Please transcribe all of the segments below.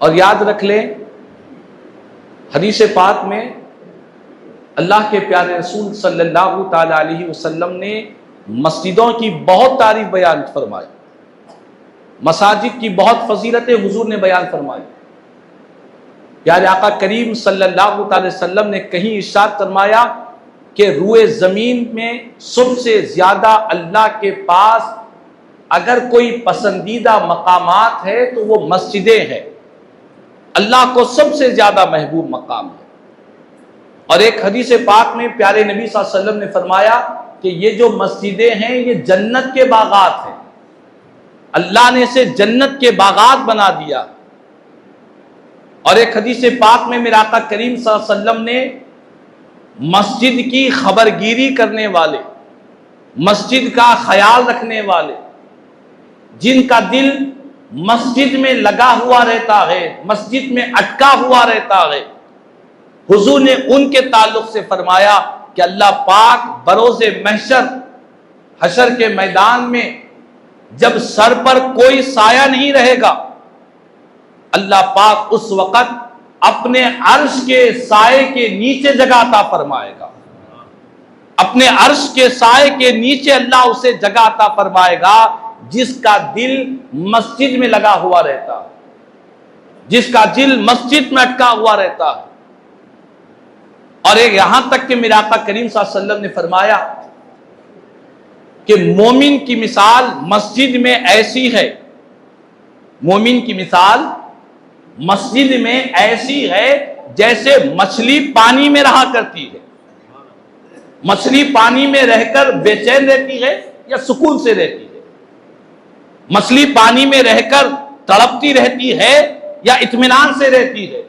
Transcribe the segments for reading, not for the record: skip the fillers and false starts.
اور یاد رکھ لیں، حدیث پاک میں اللہ کے پیارے رسول صلی اللہ تعالی علیہ وسلم نے مسجدوں کی بہت تعریف بیان فرمائی، مساجد کی بہت فضیلتیں حضور نے بیان فرمائی۔ پیارے آقا کریم صلی اللہ تعالی وسلم نے کہیں ارشاد فرمایا کہ روئے زمین میں سب سے زیادہ اللہ کے پاس اگر کوئی پسندیدہ مقامات ہے تو وہ مسجدیں ہیں، اللہ کو سب سے زیادہ محبوب مقام ہے۔ اور ایک حدیث پاک میں پیارے نبی صلی اللہ علیہ وسلم نے فرمایا کہ یہ جو مسجدیں ہیں یہ جنت کے باغات ہیں، اللہ نے اسے جنت کے باغات بنا دیا۔ اور ایک حدیث پاک میں میرے آقا کریم صلی اللہ علیہ وسلم نے مسجد کی خبرگیری کرنے والے، مسجد کا خیال رکھنے والے، جن کا دل مسجد میں لگا ہوا رہتا ہے، مسجد میں اٹکا ہوا رہتا ہے، حضور نے ان کے تعلق سے فرمایا کہ اللہ پاک بروز محشر، حشر کے میدان میں جب سر پر کوئی سایہ نہیں رہے گا، اللہ پاک اس وقت اپنے عرش کے سائے کے نیچے جگہ عطا فرمائے گا، اپنے عرش کے سائے کے نیچے اللہ اسے جگہ عطا فرمائے گا جس کا دل مسجد میں لگا ہوا رہتا ہے، جس کا دل مسجد میں اٹکا ہوا رہتا ہے۔ اور ایک یہاں تک کہ میرے آقا کریم صلی اللہ علیہ وسلم نے فرمایا کہ مومن کی مثال مسجد میں ایسی ہے، مومن کی مثال مسجد میں ایسی ہے جیسے مچھلی پانی میں رہا کرتی ہے۔ مچھلی پانی میں رہ کر بے چین رہتی ہے یا سکون سے رہتی ہے؟ مچھلی پانی میں رہ کر تڑپتی رہتی ہے یا اطمینان سے رہتی ہے؟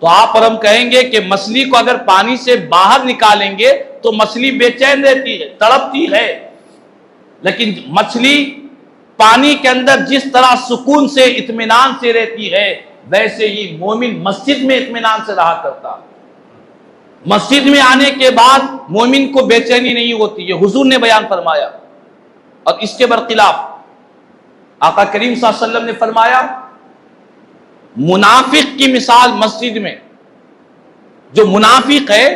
تو آپ اور ہم کہیں گے کہ مچھلی کو اگر پانی سے باہر نکالیں گے تو مچھلی بے چین رہتی ہے، تڑپتی ہے، لیکن مچھلی پانی کے اندر جس طرح سکون سے اطمینان سے رہتی ہے ویسے ہی مومن مسجد میں اطمینان سے رہا کرتا ہے۔ مسجد میں آنے کے بعد مومن کو بے چینی نہیں ہوتی، یہ حضور نے بیان فرمایا۔ اور اس کے برخلاف آقا کریم صلی اللہ علیہ وسلم نے فرمایا منافق کی مثال مسجد میں، جو منافق ہے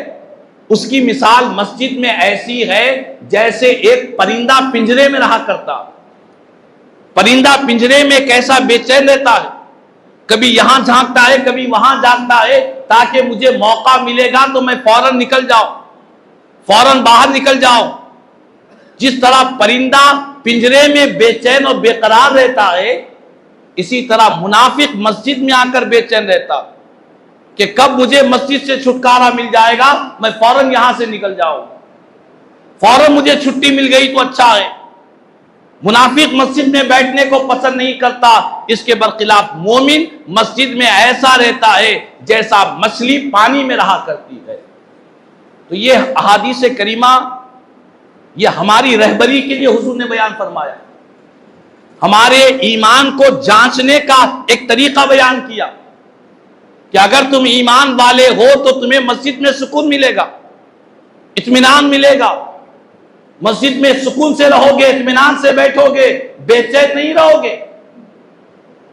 اس کی مثال مسجد میں ایسی ہے جیسے ایک پرندہ پنجرے میں رہا کرتا۔ پرندہ پنجرے میں کیسا بے چین رہتا ہے، کبھی یہاں جھانکتا ہے کبھی وہاں جھانکتا ہے تاکہ مجھے موقع ملے گا تو میں فوراً نکل جاؤں، فوراً باہر نکل جاؤں۔ جس طرح پرندہ پنجرے میں بے چین اور بے قرار رہتا ہے، اسی طرح منافق مسجد میں آ کر بے چین رہتا کہ کب مجھے مسجد سے چھٹکارا مل جائے گا، میں فوراً یہاں سے نکل جاؤں، فوراً مجھے چھٹی مل گئی تو اچھا ہے۔ منافق مسجد میں بیٹھنے کو پسند نہیں کرتا، اس کے برخلاف مومن مسجد میں ایسا رہتا ہے جیسا مچھلی پانی میں رہا کرتی ہے۔ تو یہ احادیث کریمہ یہ ہماری رہبری کے لیے حضور نے بیان فرمایا، ہمارے ایمان کو جانچنے کا ایک طریقہ بیان کیا کہ اگر تم ایمان والے ہو تو تمہیں مسجد میں سکون ملے گا، اطمینان ملے گا، مسجد میں سکون سے رہو گے، اطمینان سے بیٹھو گے، بے چین نہیں رہو گے۔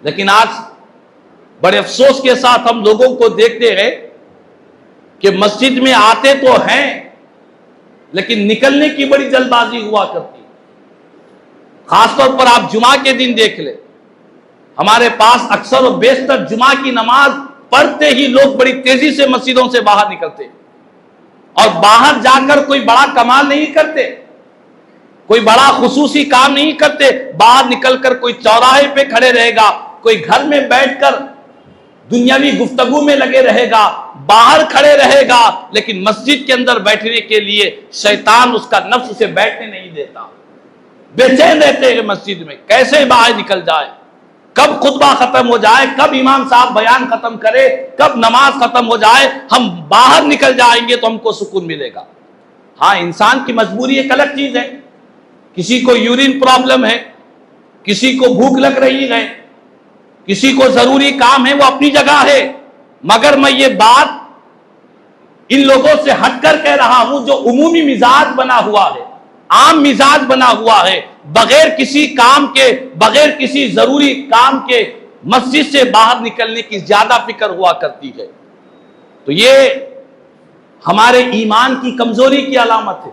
لیکن آج بڑے افسوس کے ساتھ ہم لوگوں کو دیکھتے ہیں کہ مسجد میں آتے تو ہیں لیکن نکلنے کی بڑی جلد بازی ہوا کرتی۔ خاص طور پر آپ جمعہ کے دن دیکھ لیں، ہمارے پاس اکثر و بیشتر جمعہ کی نماز پڑھتے ہی لوگ بڑی تیزی سے مسجدوں سے باہر نکلتے اور باہر جا کر کوئی بڑا کمال نہیں کرتے، کوئی بڑا خصوصی کام نہیں کرتے، باہر نکل کر کوئی چوراہے پہ کھڑے رہے گا، کوئی گھر میں بیٹھ کر دنیاوی گفتگو میں لگے رہے گا، باہر کھڑے رہے گا، لیکن مسجد کے اندر بیٹھنے کے لیے شیطان اس کا نفس اسے بیٹھنے نہیں دیتا۔ بے چین رہتے ہیں مسجد میں، کیسے باہر نکل جائے، کب خطبہ ختم ہو جائے، کب امام صاحب بیان ختم کرے، کب نماز ختم ہو جائے، ہم باہر نکل جائیں گے تو ہم کو سکون ملے گا۔ ہاں، انسان کی مجبوری ایک الگ چیز ہے، کسی کو یورین پرابلم ہے، کسی کو بھوک لگ رہی ہے، کسی کو ضروری کام ہے، وہ اپنی جگہ ہے، مگر میں یہ بات ان لوگوں سے ہٹ کر کہہ رہا ہوں جو عمومی مزاج بنا ہوا ہے، عام مزاج بنا ہوا ہے، بغیر کسی کام کے، بغیر کسی ضروری کام کے مسجد سے باہر نکلنے کی زیادہ فکر ہوا کرتی ہے۔ تو یہ ہمارے ایمان کی کمزوری کی علامت ہے۔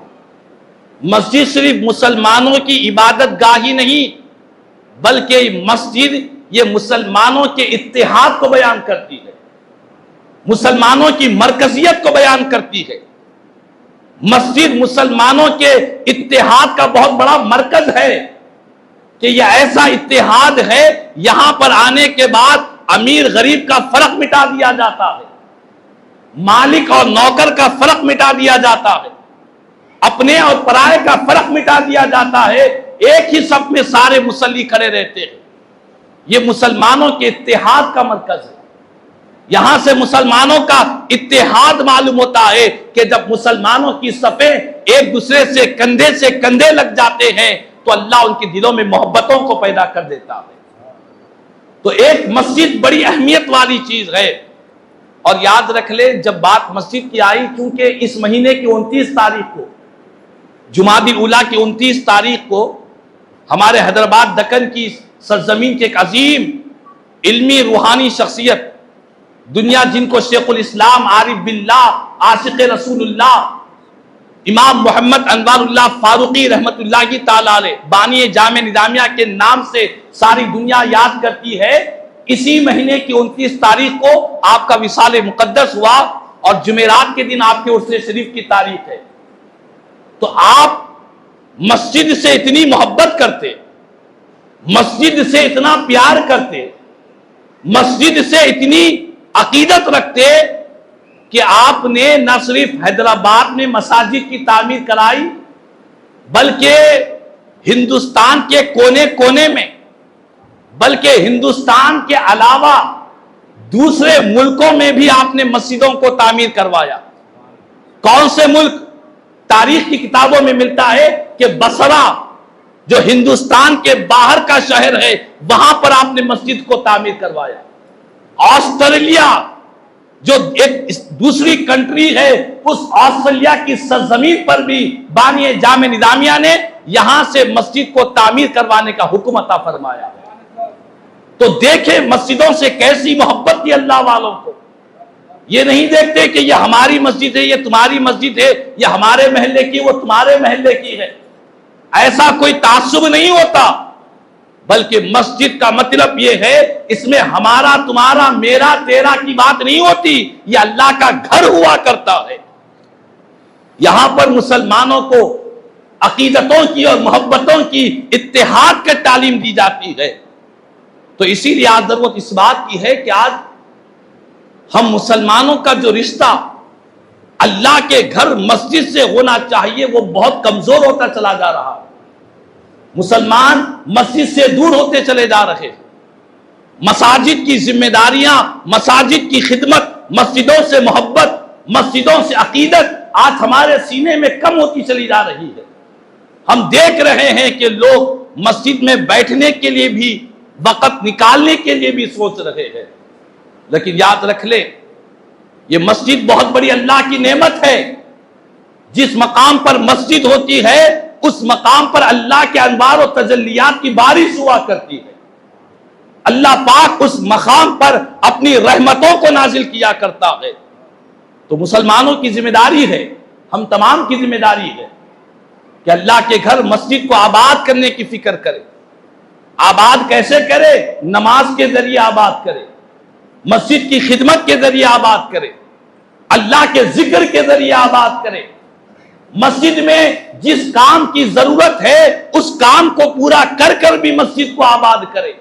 مسجد صرف مسلمانوں کی عبادت گاہ ہی نہیں، بلکہ مسجد یہ مسلمانوں کے اتحاد کو بیان کرتی ہے، مسلمانوں کی مرکزیت کو بیان کرتی ہے۔ مسجد مسلمانوں کے اتحاد کا بہت بڑا مرکز ہے کہ یہ ایسا اتحاد ہے، یہاں پر آنے کے بعد امیر غریب کا فرق مٹا دیا جاتا ہے، مالک اور نوکر کا فرق مٹا دیا جاتا ہے، اپنے اور پرائے کا فرق مٹا دیا جاتا ہے، ایک ہی صف میں سارے مصلی کھڑے رہتے ہیں۔ یہ مسلمانوں کے اتحاد کا مرکز ہے۔ یہاں سے مسلمانوں کا اتحاد معلوم ہوتا ہے کہ جب مسلمانوں کی صفیں ایک دوسرے سے کندھے لگ جاتے ہیں تو اللہ ان کے دلوں میں محبتوں کو پیدا کر دیتا ہے۔ تو ایک مسجد بڑی اہمیت والی چیز ہے۔ اور یاد رکھ لیں، جب بات مسجد کی آئی، کیونکہ اس مہینے کی 29 تاریخ کو، جمادی الاولیٰ کی 29 تاریخ کو، ہمارے حیدرآباد دکن کی سرزمین کے ایک عظیم علمی روحانی شخصیت، دنیا جن کو شیخ الاسلام، عارف باللہ، عاشق رسول اللہ، امام محمد انوار اللہ فاروقی رحمت اللہ تعالیٰ علیہ، بانی جامع نظامیہ کے نام سے ساری دنیا یاد کرتی ہے، اسی مہینے کی 29 تاریخ کو آپ کا وصال مقدس ہوا اور جمعرات کے دن آپ کے عرس شریف کی تاریخ ہے۔ تو آپ مسجد سے اتنی محبت کرتے، مسجد سے اتنا پیار کرتے، مسجد سے اتنی عقیدت رکھتے کہ آپ نے نہ صرف حیدرآباد میں مساجد کی تعمیر کرائی، بلکہ ہندوستان کے کونے کونے میں، بلکہ ہندوستان کے علاوہ دوسرے ملکوں میں بھی آپ نے مسجدوں کو تعمیر کروایا۔ کون سے ملک؟ تاریخ کی کتابوں میں ملتا ہے کہ بصرہ جو ہندوستان کے باہر کا شہر ہے، وہاں پر آپ نے مسجد کو تعمیر کروایا۔ آسٹریلیا جو ایک دوسری کنٹری ہے، اس آسٹریلیا کی سرزمین پر بھی بانی جامع نظامیہ نے یہاں سے مسجد کو تعمیر کروانے کا حکم عطا فرمایا۔ تو دیکھیں مسجدوں سے کیسی محبت کی اللہ والوں کو۔ یہ نہیں دیکھتے کہ یہ ہماری مسجد ہے، یہ تمہاری مسجد ہے، یہ ہمارے محلے کی، وہ تمہارے محلے کی ہے، ایسا کوئی تعصب نہیں ہوتا، بلکہ مسجد کا مطلب یہ ہے، اس میں ہمارا تمہارا میرا تیرا کی بات نہیں ہوتی، یہ اللہ کا گھر ہوا کرتا ہے۔ یہاں پر مسلمانوں کو عقیدتوں کی اور محبتوں کی اتحاد کی تعلیم دی جاتی ہے۔ تو اسی لیے آج ضرورت اس بات کی ہے کہ آج ہم مسلمانوں کا جو رشتہ اللہ کے گھر مسجد سے ہونا چاہیے، وہ بہت کمزور ہوتا چلا جا رہا ہے۔ مسلمان مسجد سے دور ہوتے چلے جا رہے ہیں۔ مساجد کی ذمہ داریاں، مساجد کی خدمت، مسجدوں سے محبت، مسجدوں سے عقیدت آج ہمارے سینے میں کم ہوتی چلی جا رہی ہے۔ ہم دیکھ رہے ہیں کہ لوگ مسجد میں بیٹھنے کے لیے بھی، وقت نکالنے کے لیے بھی سوچ رہے ہیں، لیکن یاد رکھ لیں یہ مسجد بہت بڑی اللہ کی نعمت ہے۔ جس مقام پر مسجد ہوتی ہے اس مقام پر اللہ کے انوار و تجلیات کی بارش ہوا کرتی ہے۔ اللہ پاک اس مقام پر اپنی رحمتوں کو نازل کیا کرتا ہے۔ تو مسلمانوں کی ذمہ داری ہے، ہم تمام کی ذمہ داری ہے کہ اللہ کے گھر مسجد کو آباد کرنے کی فکر کرے۔ آباد کیسے کرے؟ نماز کے ذریعے آباد کرے، مسجد کی خدمت کے ذریعے آباد کرے، اللہ کے ذکر کے ذریعے آباد کرے، مسجد میں جس کام کی ضرورت ہے اس کام کو پورا کر کر بھی مسجد کو آباد کرے۔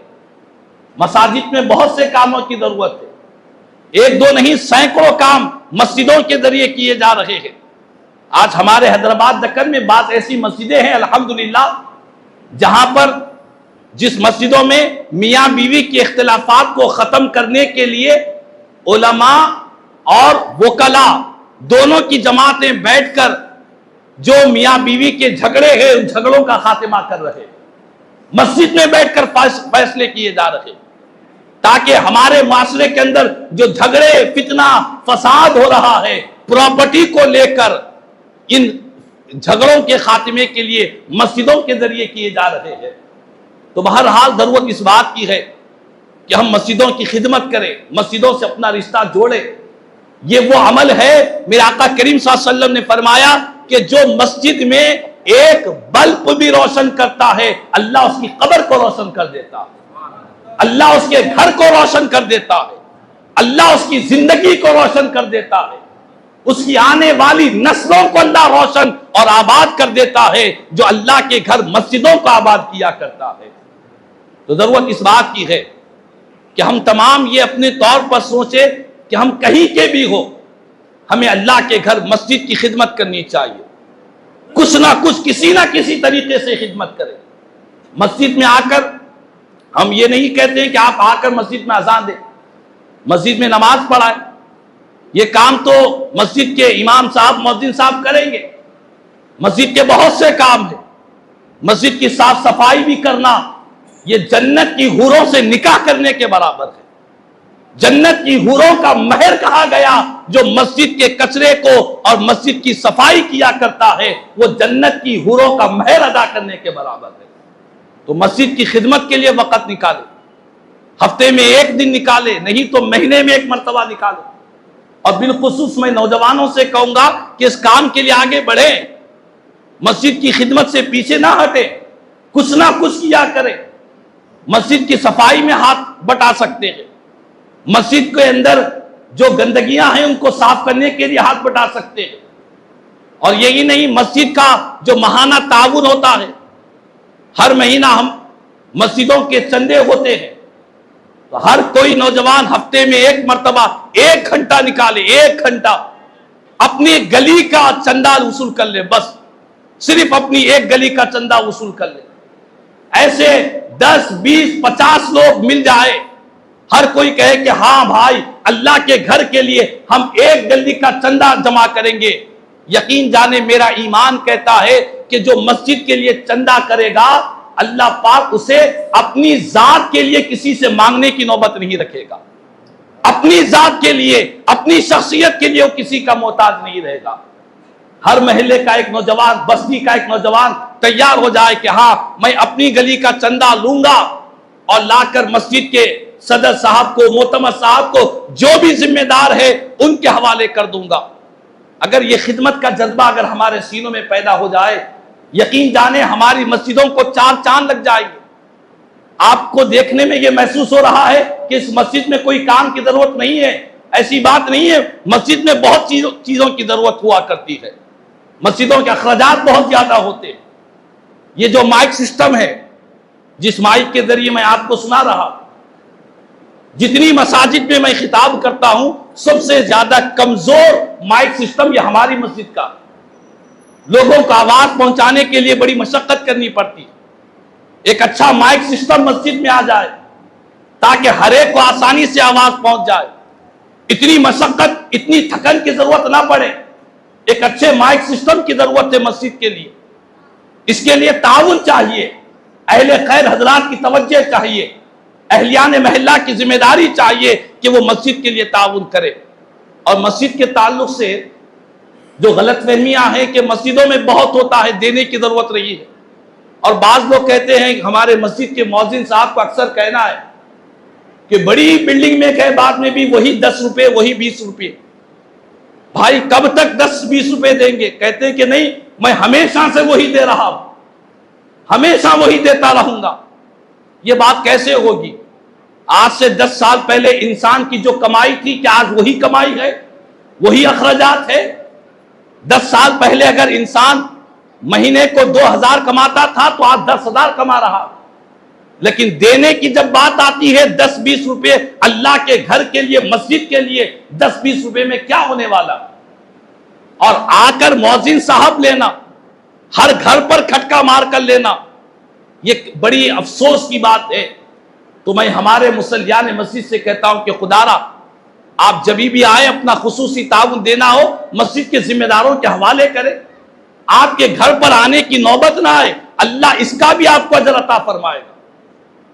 مساجد میں بہت سے کاموں کی ضرورت ہے، ایک دو نہیں سینکڑوں کام مسجدوں کے ذریعے کیے جا رہے ہیں۔ آج ہمارے حیدرآباد دکن میں بعض ایسی مسجدیں ہیں الحمدللہ جہاں پر جس مسجدوں میں میاں بیوی کے اختلافات کو ختم کرنے کے لیے علماء اور وکلاء دونوں کی جماعتیں بیٹھ کر جو میاں بیوی کے جھگڑے ہیں ان جھگڑوں کا خاتمہ کر رہے، مسجد میں بیٹھ کر فیصلے کیے جا رہے، تاکہ ہمارے معاشرے کے اندر جو جھگڑے، فتنہ، فساد ہو رہا ہے پراپرٹی کو لے کر، ان جھگڑوں کے خاتمے کے لیے مسجدوں کے ذریعے کیے جا رہے ہیں۔ تو بہرحال ضرورت اس بات کی ہے کہ ہم مسجدوں کی خدمت کریں، مسجدوں سے اپنا رشتہ جوڑیں. یہ وہ عمل ہے، میرے آقا کریم صلی اللہ علیہ وسلم نے فرمایا کہ جو مسجد میں ایک بلب بھی روشن کرتا ہے اللہ اس کی قبر کو روشن کر دیتا ہے، اللہ اس کے گھر کو روشن کر دیتا ہے، اللہ اس کی زندگی کو روشن کر دیتا ہے، اس کی آنے والی نسلوں کو اللہ روشن اور آباد کر دیتا ہے جو اللہ کے گھر مسجدوں کو آباد کیا کرتا ہے. تو ضرورت اس بات کی ہے کہ ہم تمام یہ اپنے طور پر سوچیں کہ ہم کہیں کے بھی ہو، ہمیں اللہ کے گھر مسجد کی خدمت کرنی چاہیے، کچھ نہ کچھ کسی نہ کسی طریقے سے خدمت کریں. مسجد میں آ کر ہم یہ نہیں کہتے ہیں کہ آپ آ کر مسجد میں اذان دیں، مسجد میں نماز پڑھائیں، یہ کام تو مسجد کے امام صاحب مؤذن صاحب کریں گے. مسجد کے بہت سے کام ہیں، مسجد کی صاف صفائی بھی کرنا یہ جنت کی حوروں سے نکاح کرنے کے برابر ہے. جنت کی حوروں کا مہر کہا گیا جو مسجد کے کچرے کو اور مسجد کی صفائی کیا کرتا ہے وہ جنت کی حوروں کا مہر ادا کرنے کے برابر ہے. تو مسجد کی خدمت کے لیے وقت نکالے، ہفتے میں ایک دن نکالے، نہیں تو مہینے میں ایک مرتبہ نکالے. اور بالخصوص میں نوجوانوں سے کہوں گا کہ اس کام کے لیے آگے بڑھیں، مسجد کی خدمت سے پیچھے نہ ہٹیں، کچھ نہ کچھ کیا کریں. مسجد کی صفائی میں ہاتھ بٹا سکتے ہیں، مسجد کے اندر جو گندگیاں ہیں ان کو صاف کرنے کے لیے ہاتھ بٹا سکتے ہیں. اور یہی نہیں، مسجد کا جو ماہانہ تعاون ہوتا ہے، ہر مہینہ ہم مسجدوں کے چندے ہوتے ہیں، تو ہر کوئی نوجوان ہفتے میں ایک مرتبہ 1 گھنٹہ نکالے، 1 گھنٹہ اپنی گلی کا چندہ وصول کر لے. بس صرف اپنی ایک گلی کا چندہ وصول کر لے. ایسے 10 20 50 لوگ مل جائے، ہر کوئی کہے کہ ہاں بھائی اللہ کے گھر کے لیے ہم ایک گلی کا چندہ جمع کریں گے. یقین جانے میرا ایمان کہتا ہے کہ جو مسجد کے لیے چندہ کرے گا اللہ پاک اسے اپنی ذات کے لیے کسی سے مانگنے کی نوبت نہیں رکھے گا. اپنی ذات کے لیے، اپنی شخصیت کے لیے وہ کسی کا محتاج نہیں رہے گا. ہر محلے کا ایک نوجوان، بستی کا ایک نوجوان تیار ہو جائے کہ ہاں میں اپنی گلی کا چندہ لوں گا اور لا کر مسجد کے صدر صاحب کو، معتمد صاحب کو، جو بھی ذمہ دار ہے ان کے حوالے کر دوں گا. اگر یہ خدمت کا جذبہ اگر ہمارے سینوں میں پیدا ہو جائے، یقین جانے ہماری مسجدوں کو 4 چاند لگ جائیں گے. آپ کو دیکھنے میں یہ محسوس ہو رہا ہے کہ اس مسجد میں کوئی کام کی ضرورت نہیں ہے، ایسی بات نہیں ہے. مسجد میں بہت چیزوں کی ضرورت ہوا کرتی ہے، مسجدوں کے اخراجات بہت زیادہ ہوتے ہیں. یہ جو مائک سسٹم ہے، جس مائک کے ذریعے میں آپ کو سنا رہا، جتنی مساجد میں میں خطاب کرتا ہوں سب سے زیادہ کمزور مائک سسٹم یہ ہماری مسجد کا. لوگوں کو آواز پہنچانے کے لیے بڑی مشقت کرنی پڑتی. ایک اچھا مائک سسٹم مسجد میں آ جائے تاکہ ہر ایک کو آسانی سے آواز پہنچ جائے، اتنی مشقت، اتنی تھکن کی ضرورت نہ پڑے. ایک اچھے مائک سسٹم کی ضرورت ہے مسجد کے لیے. اس کے لیے تعاون چاہیے، اہل خیر حضرات کی توجہ چاہیے، اہلیان محلہ کی ذمہ داری چاہیے کہ وہ مسجد کے لیے تعاون کرے. اور مسجد کے تعلق سے جو غلط فہمیاں ہیں کہ مسجدوں میں بہت ہوتا ہے، دینے کی ضرورت نہیں ہے. اور بعض لوگ کہتے ہیں کہ ہمارے مسجد کے مؤذن صاحب کو اکثر کہنا ہے کہ بڑی بلڈنگ میں کہے بعد میں بھی وہی 10 روپے، وہی 20 روپے. بھائی کب تک 10-20 روپے دیں گے؟ کہتے ہیں کہ نہیں، میں ہمیشہ سے وہی دے رہا ہوں، ہمیشہ وہی دیتا رہوں گا. یہ بات کیسے ہوگی؟ آج سے 10 سال پہلے انسان کی جو کمائی تھی کیا آج وہی کمائی ہے، وہی اخراجات ہے؟ 10 سال پہلے اگر انسان مہینے کو 2000 کماتا تھا تو آج 10,000 کما رہا. لیکن دینے کی جب بات آتی ہے 10-20 روپے اللہ کے گھر کے لیے، مسجد کے لیے، 10-20 روپے میں کیا ہونے والا؟ اور آ کر مؤذن صاحب لینا، ہر گھر پر کھٹکا مار کر لینا، یہ بڑی افسوس کی بات ہے. تو میں ہمارے مصلیان مسجد سے کہتا ہوں کہ خدا را آپ جب بھی آئے اپنا خصوصی تعاون دینا ہو مسجد کے ذمہ داروں کے حوالے کریں. آپ کے گھر پر آنے کی نوبت نہ آئے، اللہ اس کا بھی آپ کو اجر عطا فرمائے گا.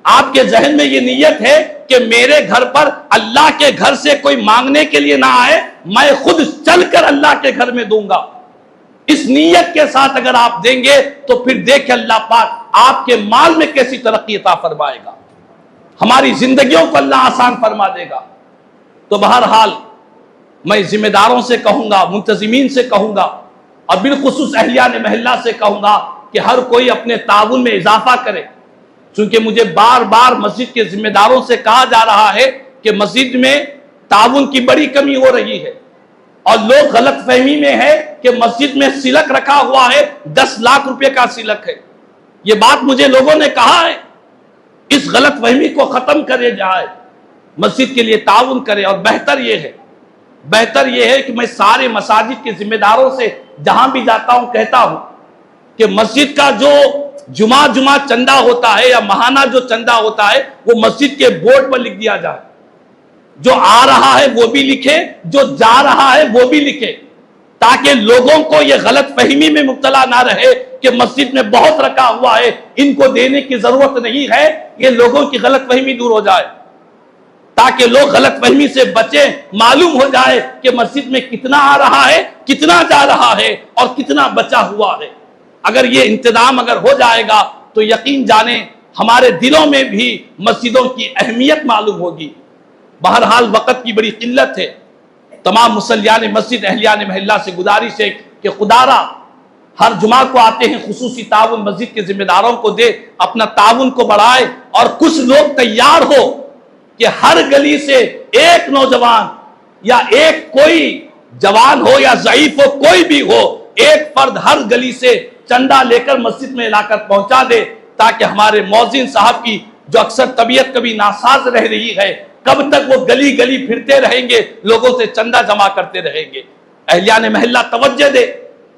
آپ کے ذہن میں یہ نیت ہے کہ میرے گھر پر اللہ کے گھر سے کوئی مانگنے کے لیے نہ آئے، میں خود چل کر اللہ کے گھر میں دوں گا. اس نیت کے ساتھ اگر آپ دیں گے تو پھر دیکھ اللہ پاک آپ کے مال میں کیسی ترقی عطا فرمائے گا. ہماری زندگیوں کو اللہ آسان فرما دے گا۔ تو بہرحال میں ذمہ داروں سے کہوں گا، منتظمین سے کہوں گا، اور بالخصوص اہلیان محلہ سے کہوں گا کہ ہر کوئی اپنے تعاون میں اضافہ کرے، چونکہ مجھے بار بار مسجد کے ذمہ داروں سے کہا جا رہا ہے کہ مسجد میں تعاون کی بڑی کمی ہو رہی ہے، اور لوگ غلط فہمی میں ہے کہ مسجد میں سلک رکھا ہوا ہے، 10 لاکھ روپے کا سلک ہے۔ یہ بات مجھے لوگوں نے کہا ہے، اس غلط فہمی کو ختم کرے جائے، مسجد کے لیے تعاون کرے۔ اور بہتر یہ ہے کہ میں سارے مساجد کے ذمہ داروں سے جہاں بھی جاتا ہوں کہتا ہوں کہ مسجد کا جو جمعہ چندہ ہوتا ہے یا ماہانہ جو چندہ ہوتا ہے وہ مسجد کے بورڈ پر لکھ دیا جائے، جو آ رہا ہے وہ بھی لکھے، جو جا رہا ہے وہ بھی لکھے، تاکہ لوگوں کو یہ غلط فہمی میں مبتلا نہ رہے کہ مسجد میں بہت رکھا ہوا ہے، ان کو دینے کی ضرورت نہیں ہے۔ یہ لوگوں کی غلط فہمی دور ہو جائے، تاکہ لوگ غلط فہمی سے بچیں، معلوم ہو جائے کہ مسجد میں کتنا آ رہا ہے، کتنا جا رہا ہے، اور کتنا بچا ہوا ہے۔ اگر یہ انتظام ہو جائے گا تو یقین جانیں ہمارے دلوں میں بھی مسجدوں کی اہمیت معلوم ہوگی۔ بہرحال وقت کی بڑی قلت ہے، تمام مصلیان مسجد اہلیان محلہ سے گزارش ہے کہ خدا را ہر جمعہ کو آتے ہیں خصوصی تعاون مسجد کے ذمہ داروں کو دے، اپنا تعاون کو بڑھائے، اور کچھ لوگ تیار ہو کہ ہر گلی سے ایک نوجوان یا ایک کوئی جوان ہو یا ضعیف ہو، کوئی بھی ہو، ایک فرد ہر گلی سے چندہ لے کر مسجد میں لا کر پہنچا دے، تاکہ ہمارے مؤذن صاحب کی جو اکثر طبیعت کبھی ناساز رہ رہی ہے، کب تک وہ گلی گلی پھرتے رہیں گے، لوگوں سے چندہ جمع کرتے رہیں گے۔ اہلیان محلہ توجہ دے،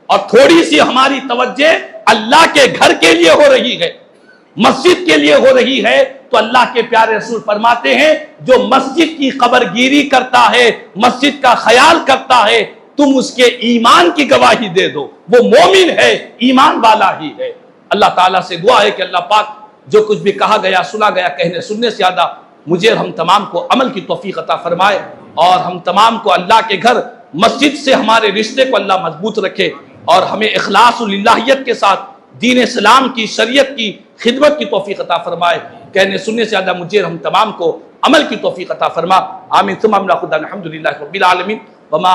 اور تھوڑی سی ہماری توجہ اللہ کے گھر کے لیے ہو رہی ہے، مسجد کے لیے ہو رہی ہے، تو اللہ کے پیارے رسول فرماتے ہیں جو مسجد کی قبر گیری کرتا ہے، مسجد کا خیال کرتا ہے، تم اس کے ایمان کی گواہی دے دو، وہ مومن ہے، ایمان والا ہی ہے۔ اللہ تعالیٰ سے دعا ہے کہ اللہ پاک جو کچھ بھی کہا گیا سنا گیا، کہنے سننے سے زیادہ مجھے اور ہم تمام کو عمل کی توفیق عطا فرمائے، اور ہم تمام کو اللہ کے گھر مسجد سے ہمارے رشتے کو اللہ مضبوط رکھے، اور ہمیں اخلاص و للہیت کے ساتھ دین اسلام کی، شریعت کی خدمت کی توفیق عطا فرمائے۔ کہنے سننے سے زیادہ مجھے اور ہم تمام کو عمل کی توفیق عطا فرما، آمین ثم آمین۔ خدا الحمدللہ رب العالمین وما